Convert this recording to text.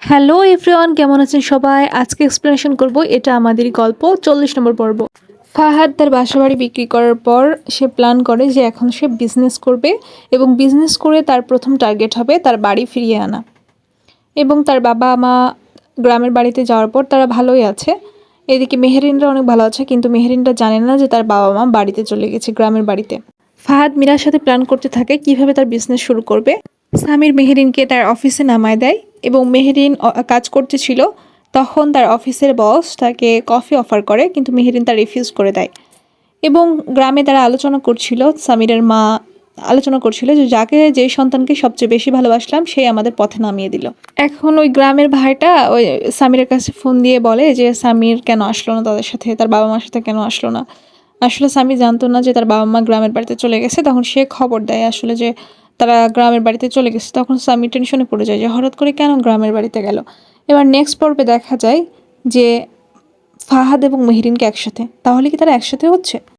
Hello everyone, কেমন আছেন সবাই? আজকে এক্সপ্লেনেশন করব, এটা আমাদেরই গল্প 40 নম্বর পর্ব। ফাহাদ তার বাসাবাড়ি বিক্রি করার পর সে প্ল্যান করে যে এখন সে বিজনেস করবে এবং বিজনেস করে তার প্রথম টার্গেট হবে তার বাড়ি ফিরিয়ে আনা। এবং তার বাবা মা গ্রামের বাড়িতে যাওয়ার পর তারা ভালোই আছে। এদিকে মেহেরিনরা অনেক ভালো আছে, কিন্তু মেহেরিনরা জানে না যে তার বাবা মা বাড়িতে চলে গেছে, গ্রামের বাড়িতে। ফাহাদ মীরার সাথে প্ল্যান করতে থাকে কিভাবে তার বিজনেস শুরু করবে। সামির মেহেরিনকে তার অফিসে নামায় দেয় এবং মেহেরিন কাজ করতেছিল। তখন তার অফিসের বস তাকে কফি অফার করে, কিন্তু মেহেরিন তা রিফিউজ করে দেয়। এবং গ্রামে তারা আলোচনা করছিল, সামিরের মা আলোচনা করছিল যে যাকে যে সন্তানকে সবচেয়ে বেশি ভালোবাসলাম সেই আমাদের পথে নামিয়ে দিল। এখন ওই গ্রামের ভাইটা ওই সামিরের কাছে ফোন দিয়ে বলে যে সামির কেন আসলো না তাদের সাথে, তার বাবা মার সাথে কেন আসলো না। আসলে সামির জানতো না যে তার বাবা মা গ্রামের বাড়িতে চলে গেছে। তখন সে খবর দেয় আসলে যে তারা গ্রামের বাড়িতে চলে গেছে। তখন সামির টেনশনে পড়ে যায় যে হঠাৎ করে কেন গ্রামের বাড়িতে গেল। এবার নেক্সট পর্বে দেখা যায় যে ফাহাদ এবং মেহেরিনকে একসাথে, তাহলে কি তারা একসাথে হচ্ছে?